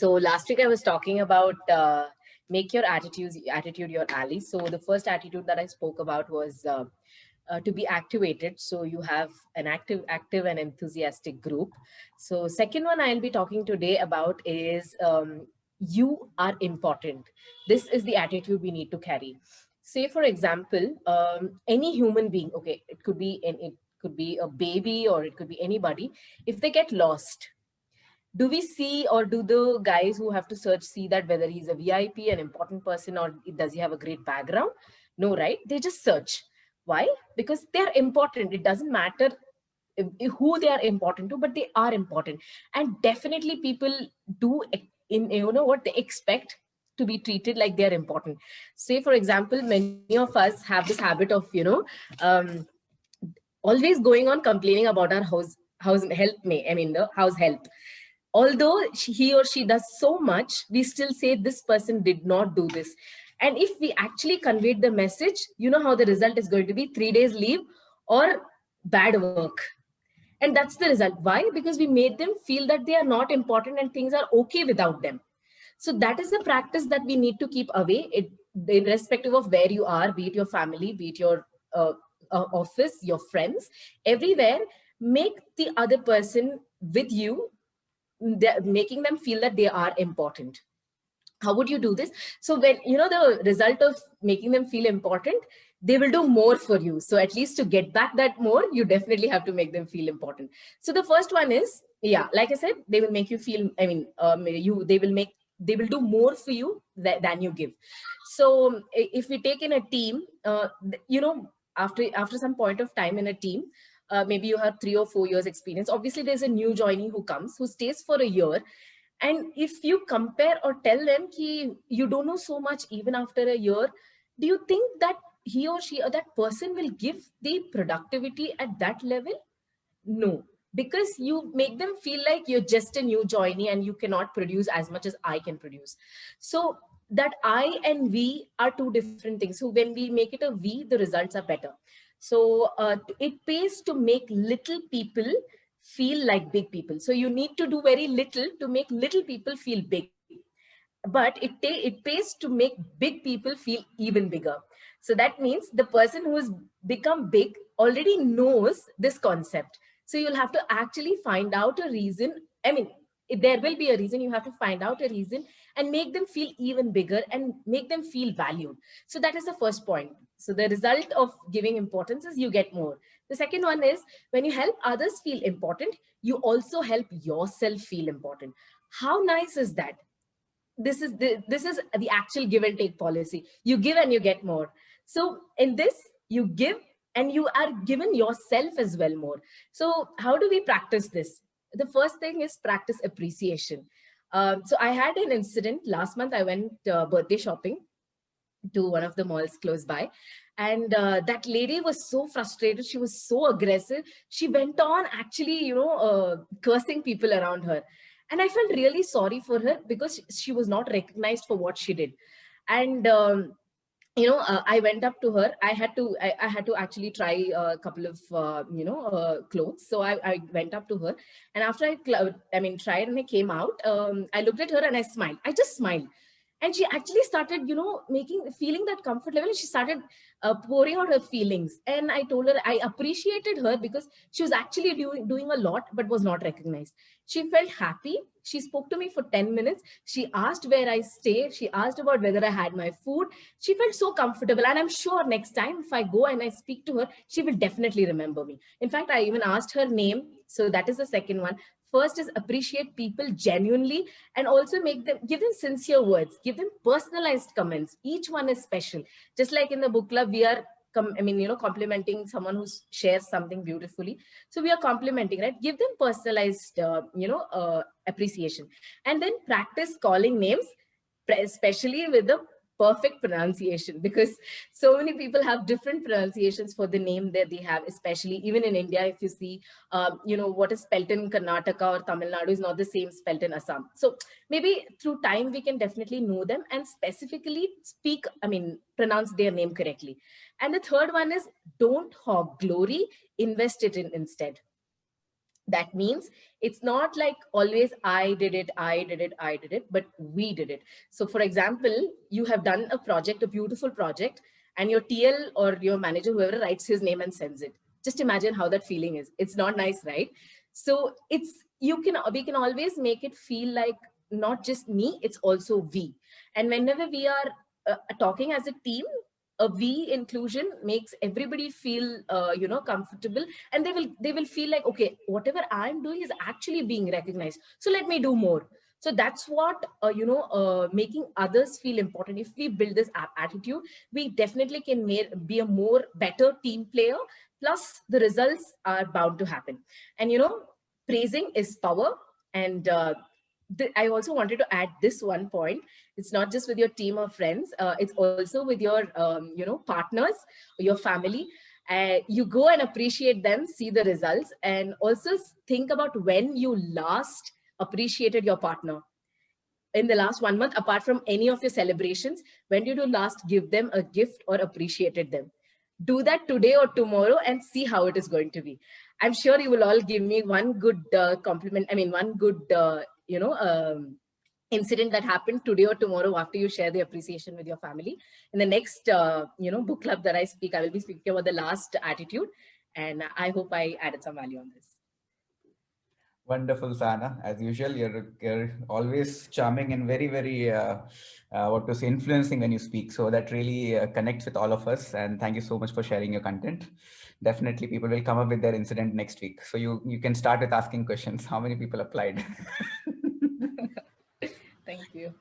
So last week I was talking about make your attitude your ally. So the first attitude that I spoke about was to be activated. So you have an active and enthusiastic group. So second one I'll be talking today about is you are important. This is the attitude we need to carry. Say for example, any human being, okay, it could be a baby or it could be anybody. If they get lost, do we see, or do the guys who have to search see that whether he's a VIP, an important person, or does he have a great background? No, right? They just search. Why? Because they are important. It doesn't matter who they are important to, but they are important. And definitely people do in what they expect to be treated like they're important. Say for example, many of us have this habit of um, always going on complaining about our house help me I mean the house help. Although he or she does so much, we still say this person did not do this. And if we actually conveyed the message, you know how the result is going to be: 3 days leave or bad work. And that's the result. Why? Because we made them feel that they are not important and things are okay without them. So that is the practice that we need to keep away, irrespective of where you are, be it your family, be it your uh, office, your friends, everywhere. Make the other person with you, making them feel that they are important. How would you do this? So when you know the result of making them feel important, they will do more for you. So at least to get back that more, you definitely have to make them feel important. So the first one is, yeah, like I said, they will make you feel, they will do more for you than you give. So if we take in a team, after some point of time in a team, maybe you have 3 or 4 years experience. Obviously there's a new joinee who comes, who stays for a year. And if you compare or tell them ki you don't know so much even after a year, do you think that he or she or that person will give the productivity at that level? No, because you make them feel like you're just a new joinee and you cannot produce as much as I can produce. So that I and we are two different things. So when we make it a we, the results are better. So it pays to make little people feel like big people. So you need to do very little to make little people feel big. But it pays to make big people feel even bigger. So that means the person who has become big already knows this concept. So you'll have to actually find out a reason. I mean, there will be a reason. You have to find out a reason and make them feel even bigger and make them feel valued. So that is the first point. So the result of giving importance is you get more. The second one is, when you help others feel important, you also help yourself feel important. How nice is that? This is the actual give and take policy. You give and you get more. So in this, you give and you are given yourself as well more. So how do we practice this? The first thing is practice appreciation. So I had an incident last month. I went birthday shopping to one of the malls close by, and that lady was so frustrated, she was so aggressive, she went on actually cursing people around her. And I felt really sorry for her because she was not recognized for what she did. And I went up to her. I had to actually try a couple of clothes. So I went up to her, and after tried and I came out, I looked at her and I smiled. I just smiled. And she actually started feeling that comfort level, and she started pouring out her feelings. And I told her I appreciated her because she was actually doing a lot but was not recognized. She felt happy. She spoke to me for 10 minutes. She asked where I stay. She asked about whether I had my food. She felt so comfortable. And I'm sure next time if I go and I speak to her, she will definitely remember me. In fact, I even asked her name. So that is the second one. First is appreciate people genuinely, and also give them sincere words, give them personalized comments. Each one is special. Just like in the book club, we are complimenting someone who shares something beautifully. So we are complimenting, right? Give them personalized appreciation. And then practice calling names, especially with the perfect pronunciation, because so many people have different pronunciations for the name that they have. Especially even in India, if you see what is spelt in Karnataka or Tamil Nadu is not the same spelt in Assam. So maybe through time we can definitely know them and specifically pronounce their name correctly. And the third one is, don't hog glory, invest it in instead. That means it's not like always I did it, I did it, I did it, but we did it. So for example, you have done a project, a beautiful project, and your TL or your manager, whoever, writes his name and sends it. Just imagine how that feeling is. It's not nice, right? So it's, we can always make it feel like not just me, it's also we. And whenever we are talking as a team, a we inclusion makes everybody feel comfortable, and they will feel like, okay, whatever I'm doing is actually being recognized, so let me do more. So that's what making others feel important. If we build this attitude, we definitely can be a more better team player. Plus the results are bound to happen. And praising is power. And I also wanted to add this one point. It's not just with your team of friends. It's also with your, partners, your family. You go and appreciate them, see the results, and also think about when you last appreciated your partner in the last 1 month, apart from any of your celebrations. When did you last give them a gift or appreciated them? Do that today or tomorrow and see how it is going to be. I'm sure you will all give me one good compliment. I mean, one good, incident that happened today or tomorrow after you share the appreciation with your family. In the next, book club that I speak, I will be speaking about the last attitude. And I hope I added some value on this. Wonderful, Sana. As usual, you're always charming and very, very, what to say, influencing when you speak. So that really connects with all of us. And thank you so much for sharing your content. Definitely, people will come up with their incident next week. So you can start with asking questions. How many people applied? Thank you.